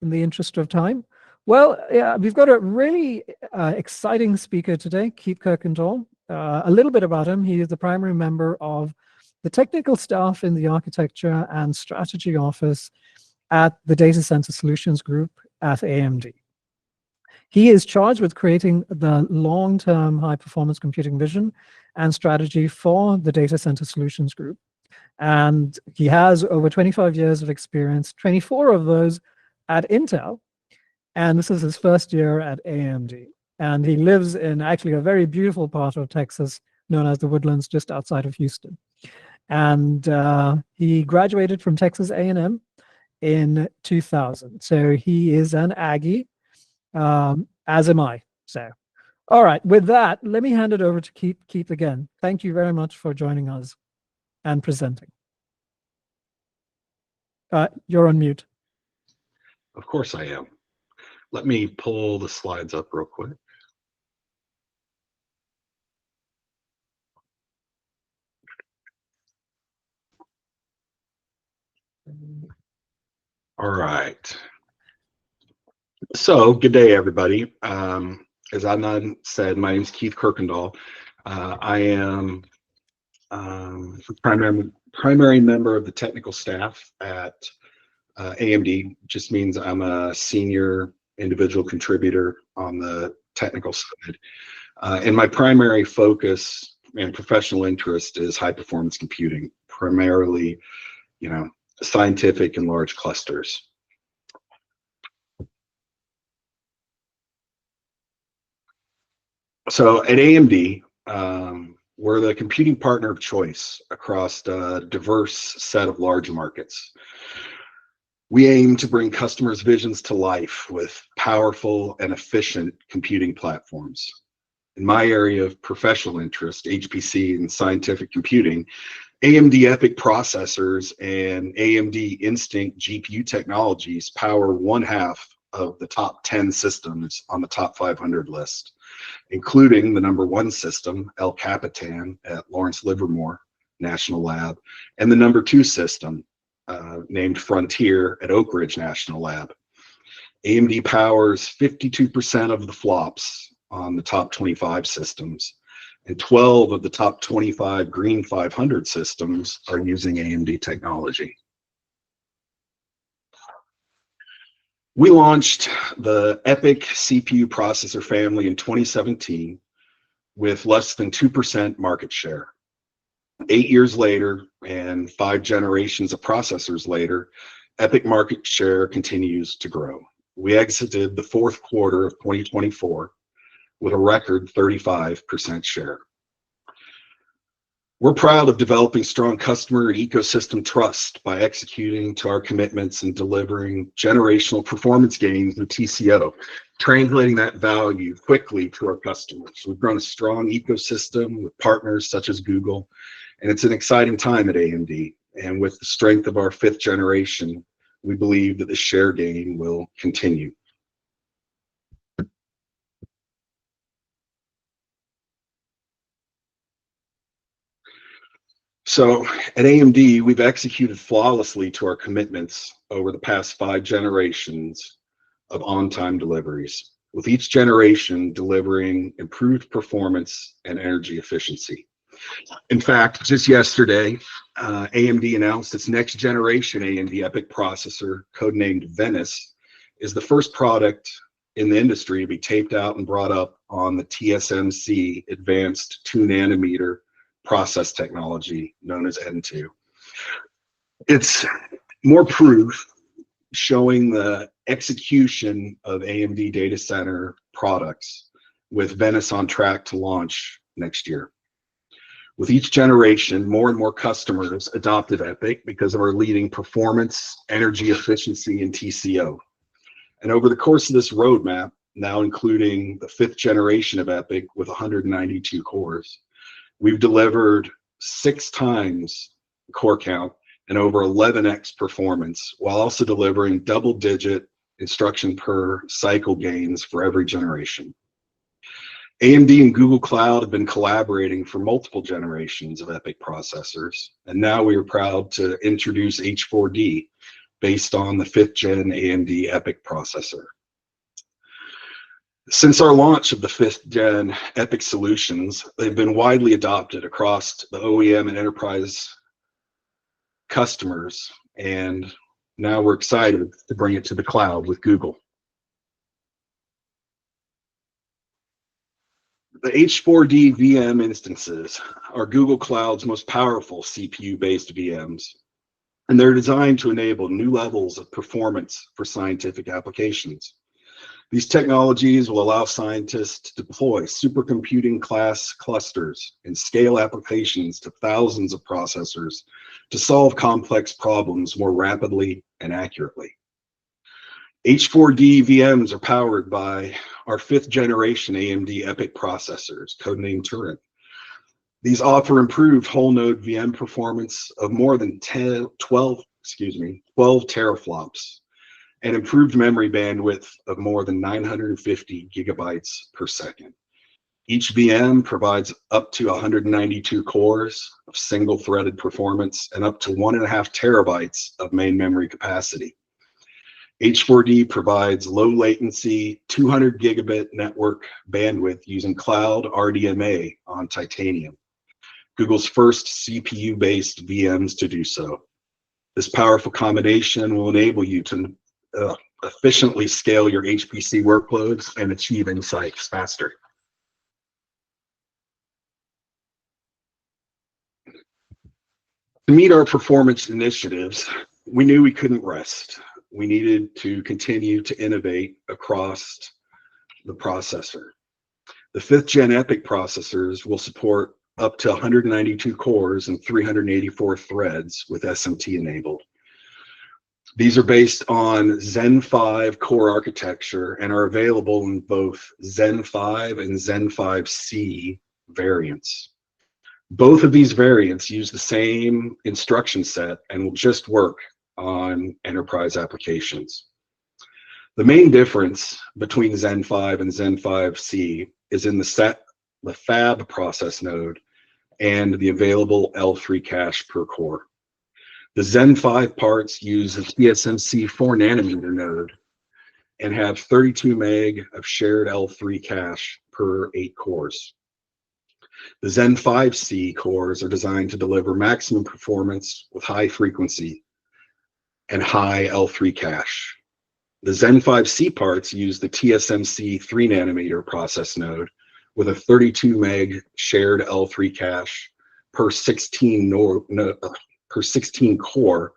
in the interest of time. Well, yeah, we've got a really exciting speaker today, Keith Kirkendall. A little bit about him. He is the primary member of the technical staff in the architecture and strategy office at the Data Center Solutions Group at AMD. He is charged with creating the long-term high-performance computing vision and strategy for the Data Center Solutions Group. And he has over 25 years of experience, 24 of those at Intel. And this is his first year at AMD. And he lives in actually a very beautiful part of Texas known as the Woodlands, just outside of Houston. And he graduated from Texas A&M in 2000. So he is an Aggie, as am I. So, all right, with that, let me hand it over to Keith again. Thank you very much for joining us and presenting. You're on mute. Of course I am. Let me pull the slides up real quick. All right. So, good day, everybody. As Adnan said, my name is Keith Kirkendall. I am primary member of the technical staff at AMD. Just means I'm a senior individual contributor on the technical side. And my primary focus and professional interest is high performance computing, primarily, scientific and large clusters. So at AMD, we're the computing partner of choice across a diverse set of large markets. We aim to bring customers' visions to life with powerful and efficient computing platforms. In my area of professional interest, HPC and scientific computing, AMD EPYC processors and AMD Instinct GPU technologies power 1/2 of the top 10 systems on the top 500 list, including the #1 system, El Capitan at Lawrence Livermore National Lab, and the #2 system, named Frontier at Oak Ridge National Lab. AMD powers 52% of the flops on the top 25 systems, and 12 of the top 25 Green 500 systems are using AMD technology. We launched the EPYC CPU processor family in 2017 with less than 2% market share. 8 years later and 5 generations of processors later, EPYC market share continues to grow. We exited the fourth quarter of 2024 with a record 35% share. We're proud of developing strong customer and ecosystem trust by executing to our commitments and delivering generational performance gains in TCO, translating that value quickly to our customers. We've grown a strong ecosystem with partners such as Google, and it's an exciting time at AMD. And with the strength of our 5th generation, we believe that the share gain will continue. So at AMD, we've executed flawlessly to our commitments over the past 5 generations of on-time deliveries, with each generation delivering improved performance and energy efficiency. In fact, just yesterday, AMD announced its next generation AMD EPYC processor, codenamed Venice, is the first product in the industry to be taped out and brought up on the TSMC advanced 2-nanometer process technology known as N2. It's more proof showing the execution of AMD data center products, with Venice on track to launch next year. With each generation, more and more customers adopted EPYC because of our leading performance, energy efficiency, and TCO. And over the course of this roadmap, now including the 5th generation of EPYC with 192 cores, we've delivered 6 times core count and over 11x performance, while also delivering double-digit instruction per cycle gains for every generation. AMD and Google Cloud have been collaborating for multiple generations of EPYC processors, and now we are proud to introduce H4D, based on the 5th Gen AMD EPYC processor. Since our launch of the 5th Gen EPYC solutions, they've been widely adopted across the OEM and enterprise customers, and now we're excited to bring it to the cloud with Google. The H4D VM instances are Google Cloud's most powerful CPU-based VMs, and they're designed to enable new levels of performance for scientific applications. These technologies will allow scientists to deploy supercomputing class clusters and scale applications to thousands of processors to solve complex problems more rapidly and accurately. H4D VMs are powered by our 5th generation AMD EPYC processors, codenamed Turin. These offer improved whole node VM performance of more than 12 teraflops and improved memory bandwidth of more than 950 gigabytes per second. Each VM provides up to 192 cores of single-threaded performance and up to 1.5 terabytes of main memory capacity. H4D provides low latency 200 gigabit network bandwidth using Cloud RDMA on Titanium, Google's first CPU-based VMs to do so. This powerful combination will enable you to efficiently scale your HPC workloads and achieve insights faster. To meet our performance initiatives, we knew we couldn't rest. We needed to continue to innovate across the processor. The 5th Gen EPYC processors will support up to 192 cores and 384 threads with SMT enabled. These are based on Zen 5 core architecture and are available in both Zen 5 and Zen 5C variants. Both of these variants use the same instruction set and will just work on enterprise applications. The main difference between Zen 5 and Zen 5C is in the fab process node and the available L3 cache per core. The Zen 5 parts use a TSMC 4 nanometer node and have 32 meg of shared L3 cache per 8 cores. The Zen 5C cores are designed to deliver maximum performance with high frequency and high L3 cache. The Zen 5C parts use the TSMC 3 nanometer process node with a 32 meg shared L3 cache per 16 core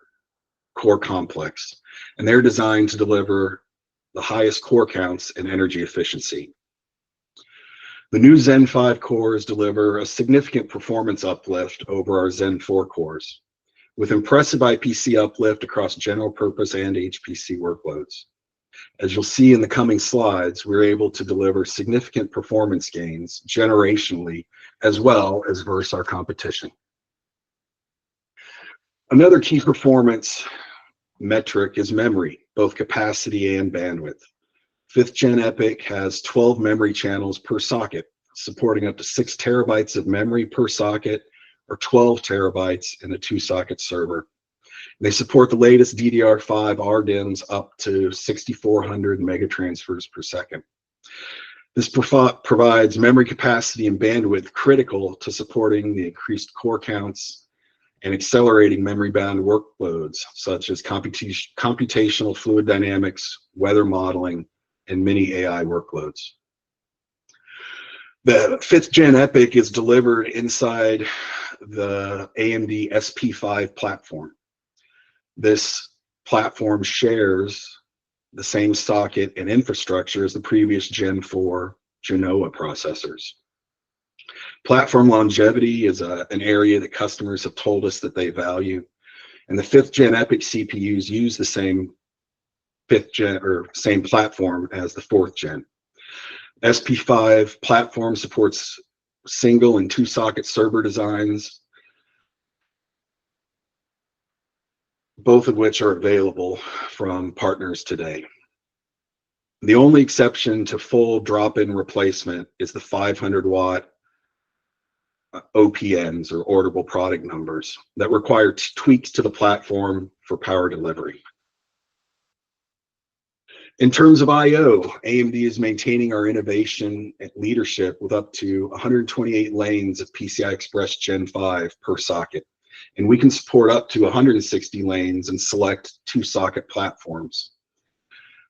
complex, and they're designed to deliver the highest core counts and energy efficiency. The new Zen 5 cores deliver a significant performance uplift over our Zen 4 cores, with impressive IPC uplift across general purpose and HPC workloads. As you'll see in the coming slides, we're able to deliver significant performance gains generationally as well as versus our competition. Another key performance metric is memory, both capacity and bandwidth. 5th Gen EPYC has 12 memory channels per socket, supporting up to 6 terabytes of memory per socket or 12 terabytes in a 2-socket server. They support the latest DDR5 RDIMMs up to 6,400 megatransfers per second. This provides memory capacity and bandwidth critical to supporting the increased core counts and accelerating memory-bound workloads such as computational fluid dynamics, weather modeling, and mini AI workloads. The 5th Gen EPYC is delivered inside the AMD SP5 platform. This platform shares the same socket and infrastructure as the previous Gen 4 Genoa processors. Platform longevity is an area that customers have told us that they value, and the 5th Gen EPYC CPUs use the same same platform as the 4th Gen. SP5 platform supports single and 2-socket server designs, both of which are available from partners today. The only exception to full drop-in replacement is the 500-watt OPNs, or orderable product numbers, that require tweaks to the platform for power delivery. In terms of I/O, AMD is maintaining our innovation and leadership with up to 128 lanes of PCI Express Gen 5 per socket. And we can support up to 160 lanes and select 2-socket platforms.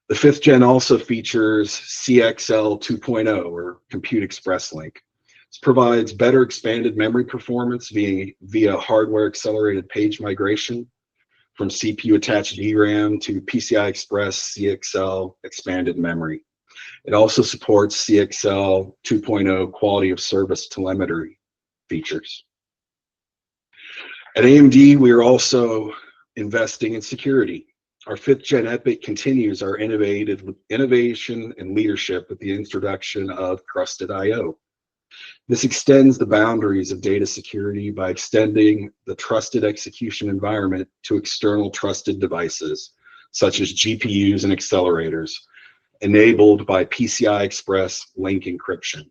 The 5th gen also features CXL 2.0, or Compute Express Link. This provides better expanded memory performance via hardware accelerated page migration from CPU attached DRAM to PCI Express CXL expanded memory. It also supports CXL 2.0 quality of service telemetry features. At AMD, we are also investing in security. Our 5th gen EPYC continues our innovation and leadership with the introduction of Trusted I/O. This extends the boundaries of data security by extending the trusted execution environment to external trusted devices, such as GPUs and accelerators, enabled by PCI Express link encryption.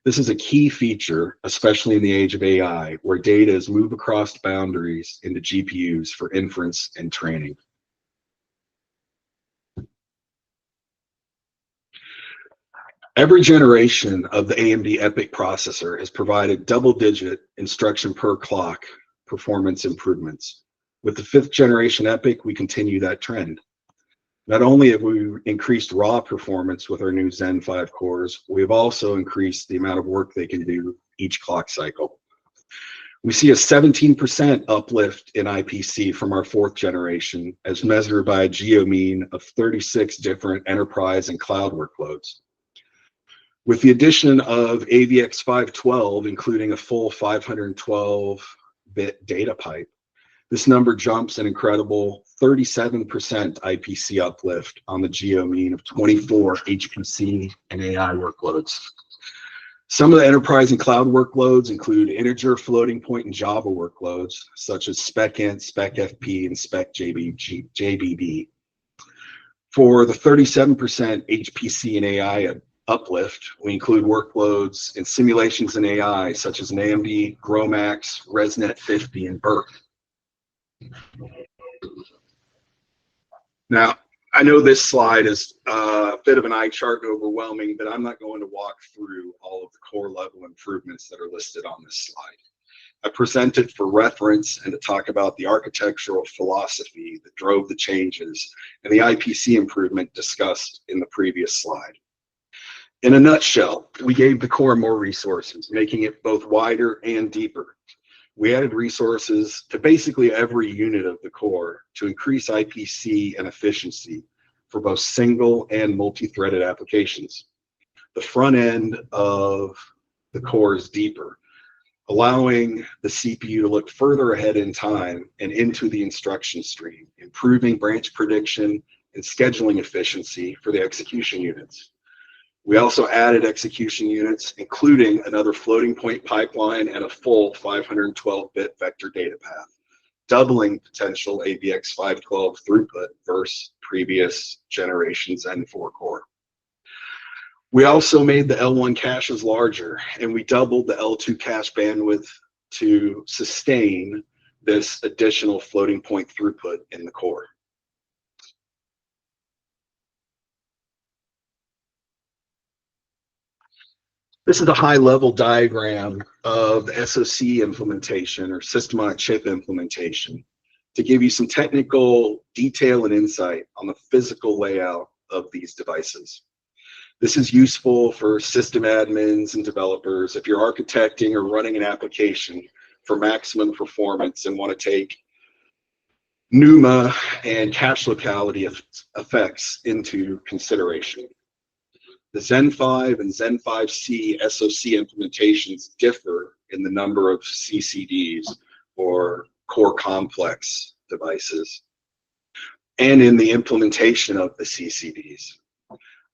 This is a key feature, especially in the age of AI, where data is moved across boundaries into GPUs for inference and training. Every generation of the AMD EPYC processor has provided double-digit instruction per clock performance improvements. With the 5th generation EPYC, we continue that trend. Not only have we increased raw performance with our new Zen 5 cores, we have also increased the amount of work they can do each clock cycle. We see a 17% uplift in IPC from our 4th generation, as measured by a geo-mean of 36 different enterprise and cloud workloads. With the addition of AVX 512, including a full 512-bit data pipe, this number jumps an incredible 37% IPC uplift on the geo-mean of 24 HPC and AI workloads. Some of the enterprise and cloud workloads include integer, floating point, and Java workloads, such as SpecInt, SpecFP, and SpecJBB. For the 37% HPC and AI uplift, we include workloads and simulations in AI, such as an AMD GROMAX, ResNet 50, and BERT. Now, I know this slide is a bit of an eye chart and overwhelming, but I'm not going to walk through all of the core level improvements that are listed on this slide. I present it for reference and to talk about the architectural philosophy that drove the changes and the IPC improvement discussed in the previous slide. In a nutshell, we gave the core more resources, making it both wider and deeper. We added resources to basically every unit of the core to increase IPC and efficiency for both single and multi-threaded applications. The front end of the core is deeper, allowing the CPU to look further ahead in time and into the instruction stream, improving branch prediction and scheduling efficiency for the execution units. We also added execution units, including another floating point pipeline and a full 512-bit vector data path, doubling potential AVX 512 throughput versus previous generation Zen 4 core. We also made the L1 caches larger, and we doubled the L2 cache bandwidth to sustain this additional floating point throughput in the core. This is a high-level diagram of the SoC implementation or system on a chip implementation to give you some technical detail and insight on the physical layout of these devices. This is useful for system admins and developers if you're architecting or running an application for maximum performance and want to take NUMA and cache locality effects into consideration. The Zen 5 and Zen 5C SoC implementations differ in the number of CCDs, or core complex devices, and in the implementation of the CCDs.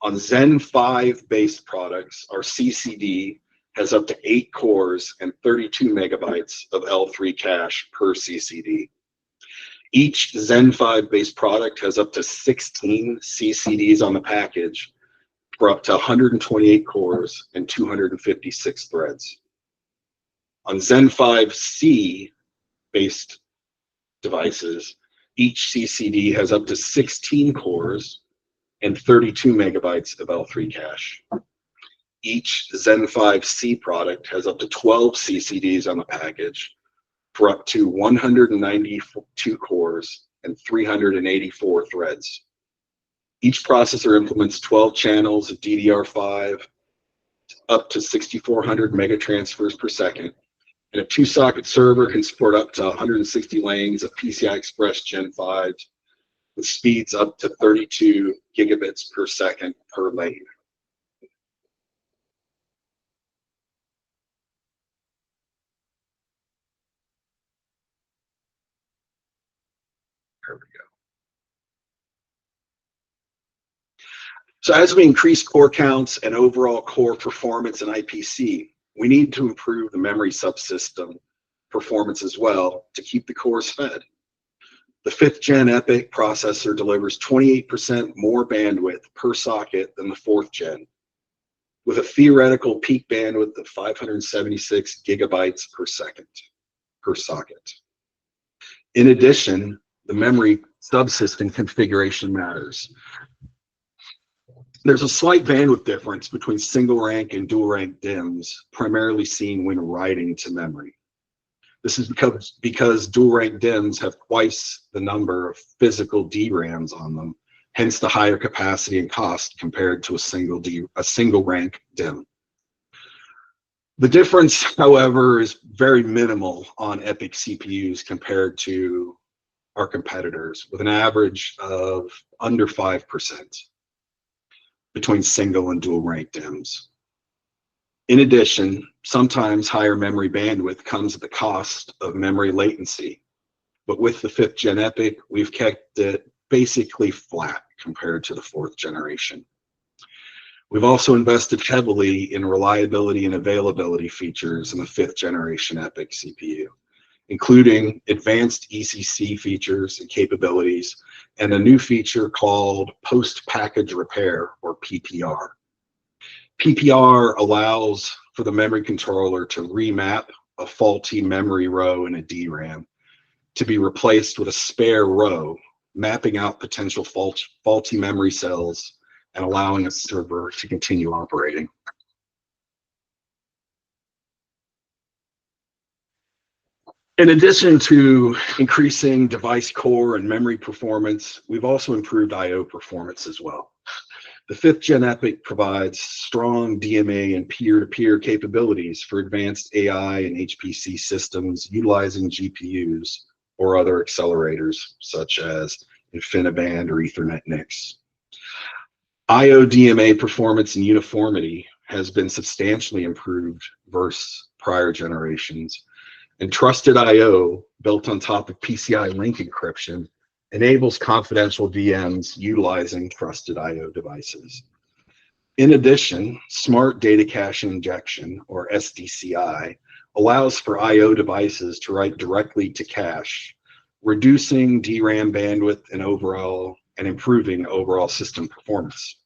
On Zen 5 based products, our CCD has up to 8 cores and 32 megabytes of L3 cache per CCD. Each Zen 5 based product has up to 16 CCDs on the package for up to 128 cores and 256 threads. On Zen 5C based devices, each CCD has up to 16 cores and 32 megabytes of L3 cache. Each Zen 5C product has up to 12 CCDs on the package for up to 192 cores and 384 threads. Each processor implements 12 channels of DDR5 up to 6,400 megatransfers per second, and a 2-socket server can support up to 160 lanes of PCI Express Gen 5 with speeds up to 32 gigabits per second per lane. There we go. So as we increase core counts and overall core performance in IPC, we need to improve the memory subsystem performance as well to keep the cores fed. The 5th Gen EPYC processor delivers 28% more bandwidth per socket than the 4th Gen, with a theoretical peak bandwidth of 576 gigabytes per second per socket. In addition, the memory subsystem configuration matters. There's a slight bandwidth difference between single rank and dual rank DIMMs, primarily seen when writing to memory. This is because dual rank DIMMs have twice the number of physical DRAMs on them, hence the higher capacity and cost compared to a single rank DIMM. The difference, however, is very minimal on EPYC CPUs compared to our competitors, with an average of under 5% between single and dual rank DIMMs. In addition, sometimes higher memory bandwidth comes at the cost of memory latency, but with the 5th Gen EPYC, we've kept it basically flat compared to the 4th generation. We've also invested heavily in reliability and availability features in the 5th generation EPYC CPU, including advanced ECC features and capabilities, and a new feature called post-package repair, or PPR. PPR allows for the memory controller to remap a faulty memory row in a DRAM to be replaced with a spare row, mapping out potential faulty memory cells and allowing a server to continue operating. In addition to increasing device core and memory performance, we've also improved I/O performance as well. The 5th Gen EPYC provides strong DMA and peer-to-peer capabilities for advanced AI and HPC systems utilizing GPUs or other accelerators such as InfiniBand or Ethernet NICs. I/O DMA performance and uniformity has been substantially improved versus prior generations, and trusted I/O built on top of PCI link encryption enables confidential VMs utilizing trusted I/O devices. In addition, smart data cache injection, or SDCI, allows for I/O devices to write directly to cache, reducing DRAM bandwidth and improving overall system performance.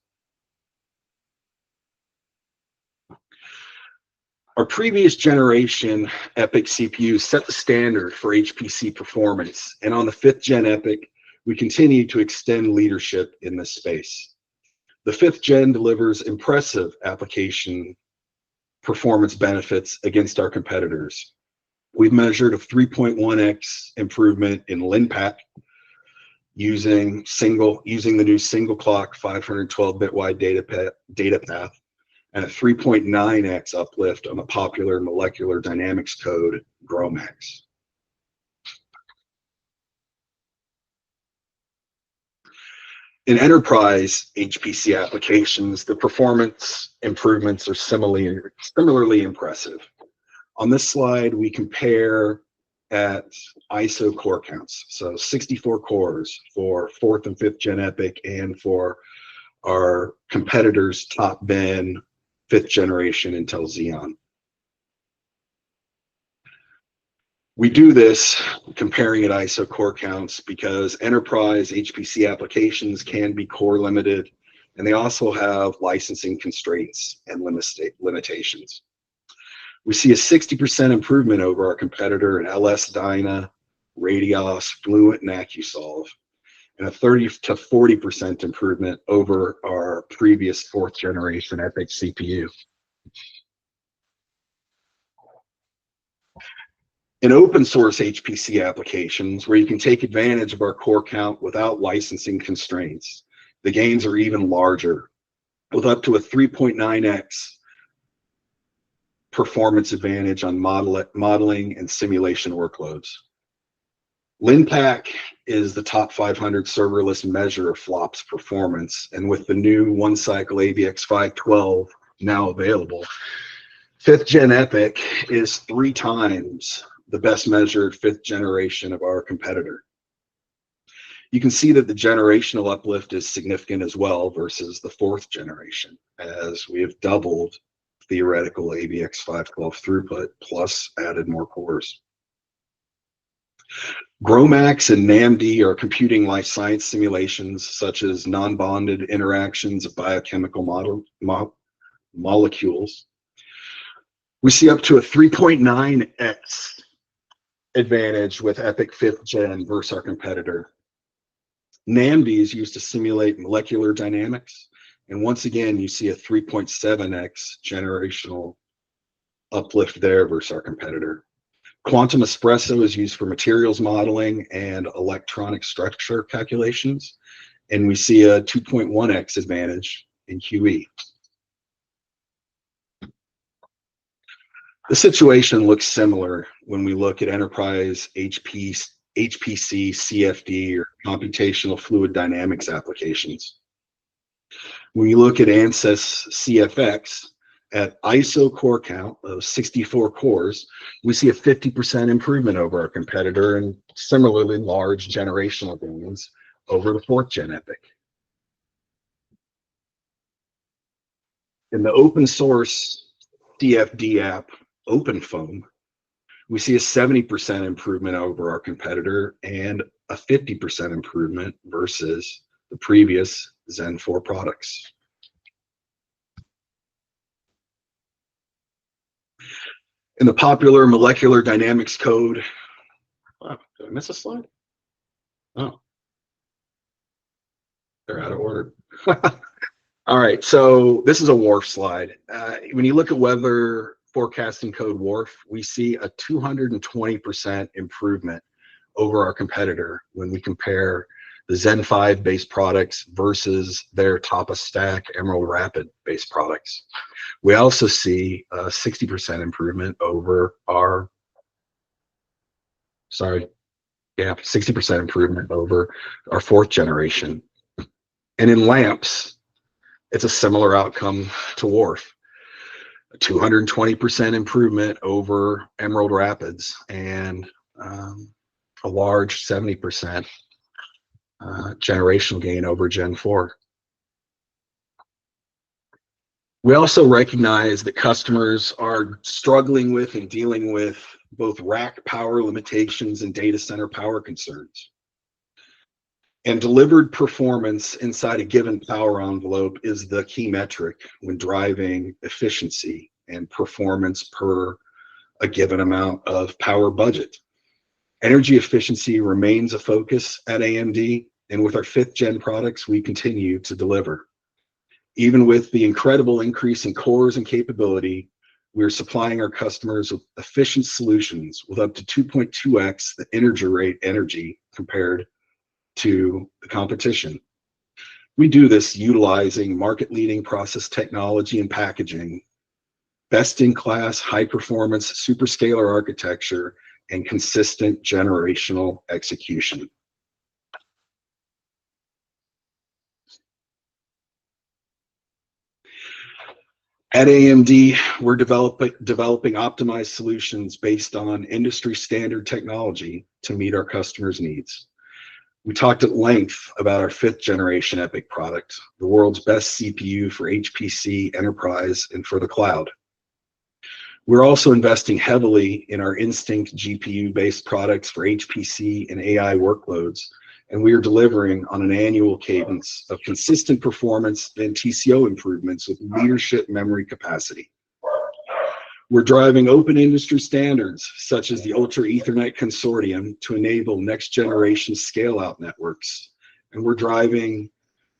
Our previous generation EPYC CPUs set the standard for HPC performance, and on the 5th Gen EPYC, we continue to extend leadership in this space. The 5th Gen delivers impressive application performance benefits against our competitors. We've measured a 3.1x improvement in LINPACK using the new single clock 512-bit wide data path, and a 3.9x uplift on the popular molecular dynamics code GROMACS. In enterprise HPC applications, the performance improvements are similarly impressive. On this slide, we compare at ISO core counts, so 64 cores for 4th and 5th Gen EPYC and for our competitors' top bin 5th generation Intel Xeon. We do this comparing at ISO core counts because enterprise HPC applications can be core limited, and they also have licensing constraints and limitations. We see a 60% improvement over our competitor in LS Dyna, Radios, Fluent, and AccuSolve. and a 30 to 40% improvement over our previous 4th generation EPYC CPU. In open source HPC applications, where you can take advantage of our core count without licensing constraints, the gains are even larger, with up to a 3.9x performance advantage on modeling and simulation workloads. LinPack is the top 500 serverless measure of FLOPS performance, and with the new one-cycle AVX 512 now available, 5th Gen EPYC is 3 times the best measured 5th generation of our competitor. You can see that the generational uplift is significant as well versus the 4th generation, as we have doubled theoretical AVX 512 throughput plus added more cores. GROMACS and NAMD are computing life science simulations such as non-bonded interactions of biochemical molecules. We see up to a 3.9x advantage with EPYC 5th Gen versus our competitor. NAMD is used to simulate molecular dynamics, and once again, you see a 3.7x generational uplift there versus our competitor. Quantum Espresso is used for materials modeling and electronic structure calculations, and we see a 2.1x advantage in QE. The situation looks similar when we look at enterprise HPC, CFD, or computational fluid dynamics applications. When you look at ANSYS CFX, at ISO core count of 64 cores, we see a 50% improvement over our competitor and similarly large generational gains over the 4th Gen EPYC. In the open source CFD app, OpenFOAM, we see a 70% improvement over our competitor and a 50% improvement versus the previous Zen 4 products. In the popular molecular dynamics code, wow, did I miss a slide? Oh, they're out of order. All right, so this is a WRF slide. When you look at weather forecasting code WRF, we see a 220% improvement over our competitor when we compare the Zen 5 based products versus their top of stack Emerald Rapid based products. We also see a 60% improvement over our, 60% improvement over our 4th generation. And in lamps, it's a similar outcome to WRF. A 220% improvement over Emerald Rapids and a large 70% generational gain over Gen 4. We also recognize that customers are struggling with and dealing with both rack power limitations and data center power concerns. And delivered performance inside a given power envelope is the key metric when driving efficiency and performance per a given amount of power budget. Energy efficiency remains a focus at AMD, and with our 5th Gen products, we continue to deliver. Even with the incredible increase in cores and capability, we're supplying our customers with efficient solutions with up to 2.2x the energy compared to the competition. We do this utilizing market-leading process technology and packaging, best-in-class high-performance superscalar architecture, and consistent generational execution. At AMD, we're developing optimized solutions based on industry standard technology to meet our customers' needs. We talked at length about our 5th generation EPYC product, the world's best CPU for HPC, enterprise, and for the cloud. We're also investing heavily in our Instinct GPU-based products for HPC and AI workloads, and we are delivering on an annual cadence of consistent performance and TCO improvements with leadership memory capacity. We're driving open industry standards, such as the Ultra Ethernet Consortium, to enable next generation scale-out networks, and we're driving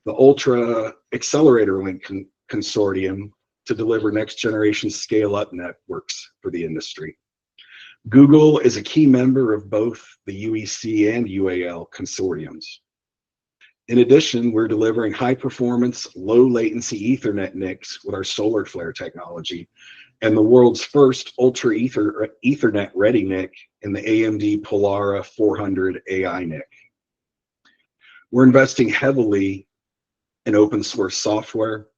the Ultra Accelerator Link Consortium to deliver next generation scale-up networks for the industry. Google is a key member of both the UEC and UAL consortiums. In addition, we're delivering high-performance, low-latency Ethernet NICs with our SolarFlare technology, and the world's first Ultra Ethernet-ready NIC in the AMD Polara 400 AI NIC. We're investing heavily in open source software,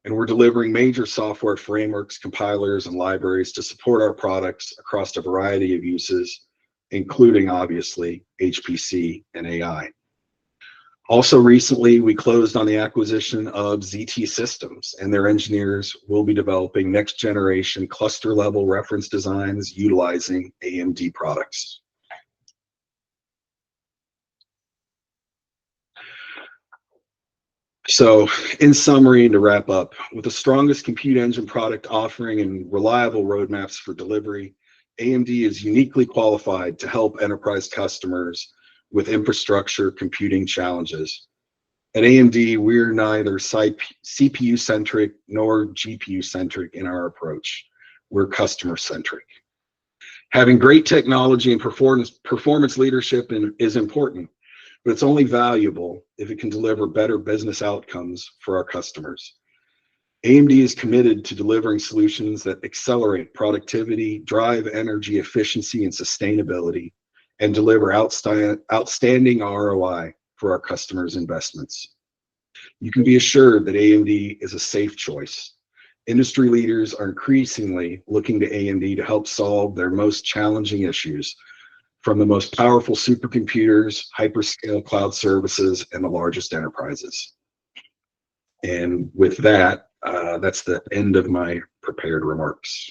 and we're delivering major software frameworks, compilers, and libraries to support our products across a variety of uses, including, obviously, HPC and AI. Also recently, we closed on the acquisition of ZT Systems, and their engineers will be developing next generation cluster level reference designs utilizing AMD products. So in summary, and to wrap up, with the strongest compute engine product offering and reliable roadmaps for delivery, AMD is uniquely qualified to help enterprise customers with infrastructure computing challenges. At AMD, we're neither CPU-centric nor GPU-centric in our approach. We're customer-centric. Having great technology and performance leadership is important, but it's only valuable if it can deliver better business outcomes for our customers. AMD is committed to delivering solutions that accelerate productivity, drive energy efficiency and sustainability, and deliver outstanding ROI for our customers' investments. You can be assured that AMD is a safe choice. Industry leaders are increasingly looking to AMD to help solve their most challenging issues, from the most powerful supercomputers, hyperscale cloud services, and the largest enterprises. And with that, that's the end of my prepared remarks.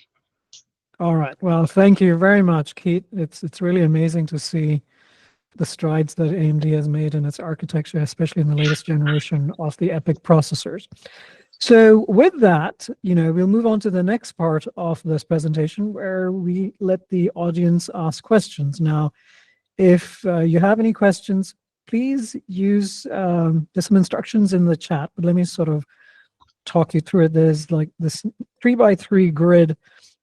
All right. Well, thank you very much, Keith. It's really amazing to see the strides that AMD has made in its architecture, especially in the latest generation of the EPYC processors. So with that, we'll move on to the next part of this presentation where we let the audience ask questions. Now, if you have any questions, please use, there's some instructions in the chat, but let me sort of talk you through it. There's like this 3x3 grid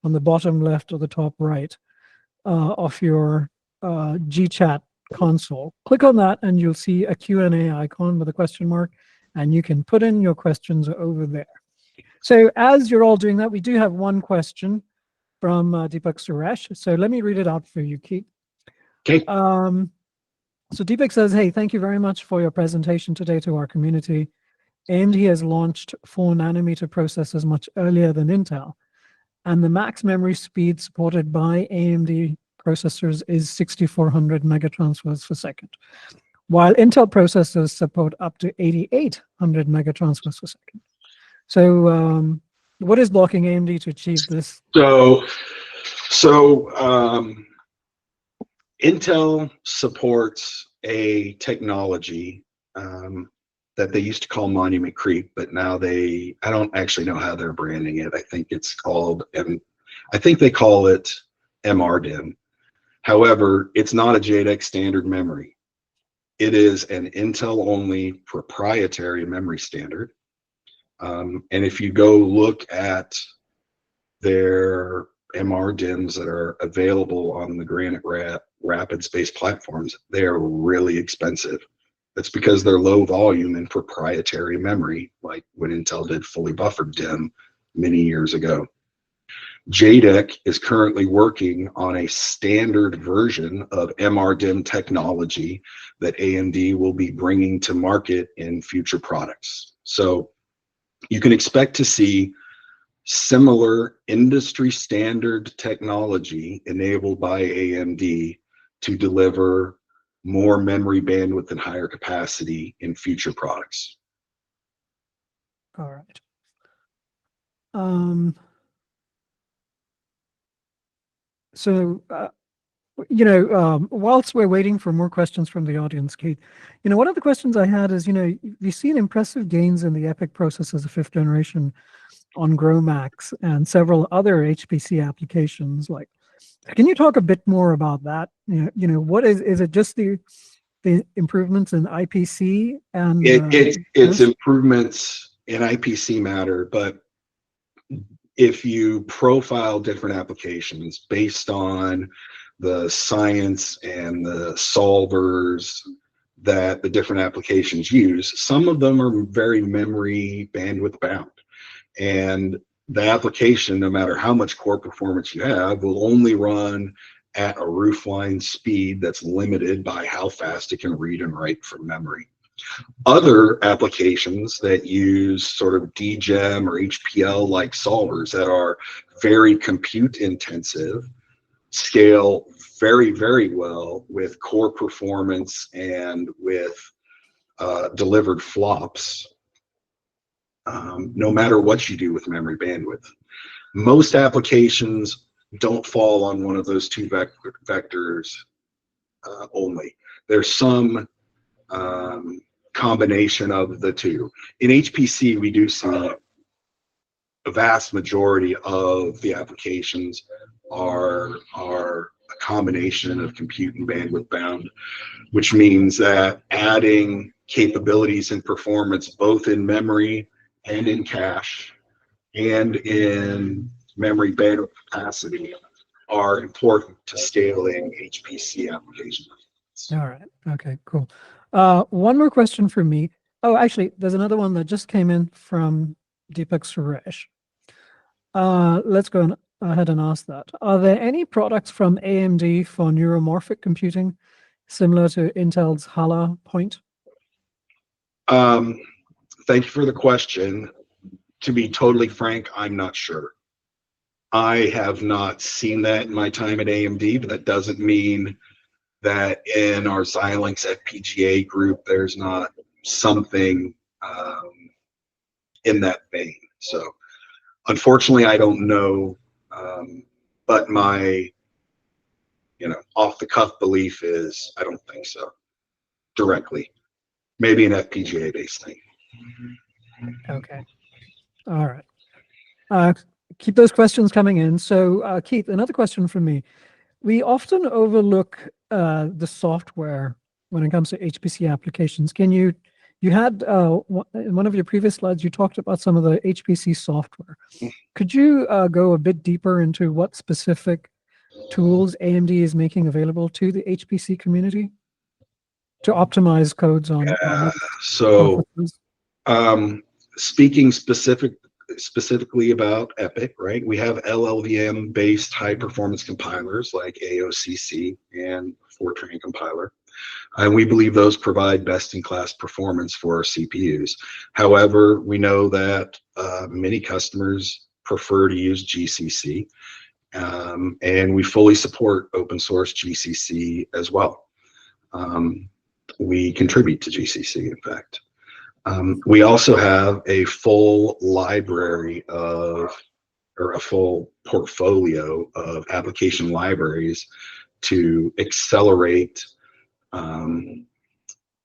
on the bottom left or the top right of your GChat console. Click on that and you'll see a Q&A icon with a question mark, and you can put in your questions over there. So as you're all doing that, we do have one question from Deepak Suresh. So let me read it out for you, Keith. Okay. So Deepak says, hey, thank you very much for your presentation today to our community. AMD has launched 4nm processors much earlier than Intel, and the max memory speed supported by AMD processors is 6400 megatransfers per second, while Intel processors support up to 8800 megatransfers per second. So what is blocking AMD to achieve this? So Intel supports a technology that they used to call monument creep, but now I don't actually know how they're branding it. I think it's called, I think they call it MRDIMM. However, it's not a JEDEC standard memory. It is an Intel-only proprietary memory standard. And if you go look at their MRDIMMs that are available on the Granite Rapids-based platforms, they are really expensive. That's because they're low volume and proprietary memory, like when Intel did fully buffered DIMM many years ago. JEDEC is currently working on a standard version of MRDIMM technology that AMD will be bringing to market in future products. So you can expect to see similar industry standard technology enabled by AMD to deliver more memory bandwidth and higher capacity in future products. All right. Whilst we're waiting for more questions from the audience, Keith, one of the questions I had is, you've seen impressive gains in the EPYC processors of 5th generation on GROMAX and several other HPC applications. Like, can you talk a bit more about that? What is it just the the improvements in IPC and it's improvements in IPC matter, but if you profile different applications based on the science and the solvers that the different applications use, some of them are very memory bandwidth bound. And the application, no matter how much core performance you have, will only run at a roofline speed that's limited by how fast it can read and write from memory. Other applications that use sort of DGEM or HPL like solvers that are very compute intensive scale very, very well with core performance and with delivered flops, no matter what you do with memory bandwidth. Most applications don't fall on one of those two vectors only. There's some combination of the two. In HPC, we do see a vast majority of the applications are a combination of compute and bandwidth bound, which means that adding capabilities and performance both in memory and in cache and in memory bandwidth capacity are important to scaling HPC applications. All right. Okay, cool. One more question for me. Oh, actually, there's another one that just came in from Deepak Suresh. Let's go ahead and ask that. Are there any products from AMD for neuromorphic computing similar to Intel's Hala Point? Thank you for the question. To be totally frank, I'm not sure. I have not seen that in my time at AMD, but that doesn't mean that in our Xilinx FPGA group, there's not something in that vein. So unfortunately, I don't know, but my off the cuff belief is I don't think so directly. Maybe an FPGA based thing. Okay. All right. Keep those questions coming in. So Keith, another question from me. We often overlook the software when it comes to HPC applications. You had in one of your previous slides, you talked about some of the HPC software. Could you go a bit deeper into what specific tools AMD is making available to the HPC community to optimize codes on? So speaking specifically about EPYC, right? We have LLVM-based high-performance compilers like AOCC and Fortran compiler, and we believe those provide best-in-class performance for our CPUs. However, we know that many customers prefer to use GCC, and we fully support open-source GCC as well. We contribute to GCC, in fact. We also have a full library or a full portfolio of application libraries to accelerate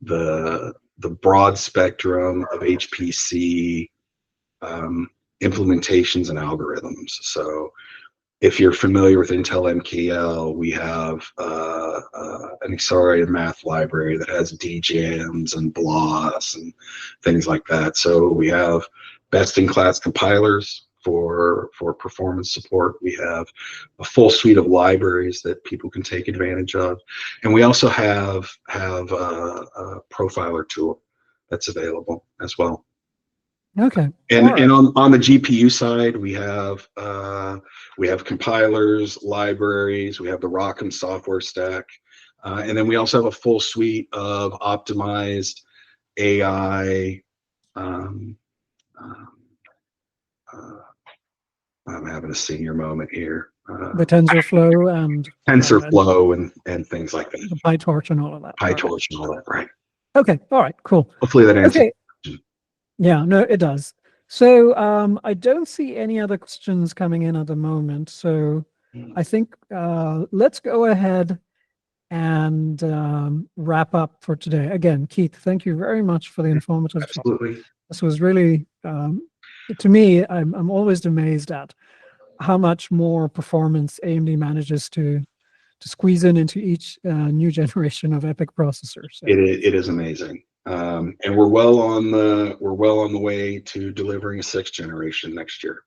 the broad spectrum of HPC implementations and algorithms. So if you're familiar with Intel MKL, we have an accelerated math library that has DGEMs and BLAS and things like that. So we have best-in-class compilers for performance support. We have a full suite of libraries that people can take advantage of, and we also have a profiler tool that's available as well. Okay. And on the GPU side, we have compilers, libraries, we have the ROCm software stack, and then we also have a full suite of optimized AI. I'm having a senior moment here. The TensorFlow and things like that. The PyTorch and all of that. PyTorch and all that, right? Okay. All right. Cool. Hopefully that answers. Okay. Yeah. No, it does. So I don't see any other questions coming in at the moment. So I think let's go ahead and wrap up for today. Again, Keith, thank you very much for the informative talk. Absolutely. This was really, to me, I'm always amazed at how much more performance AMD manages to squeeze into each new generation of EPYC processors. So. It is amazing, and we're well on the way to delivering a 6th generation next year.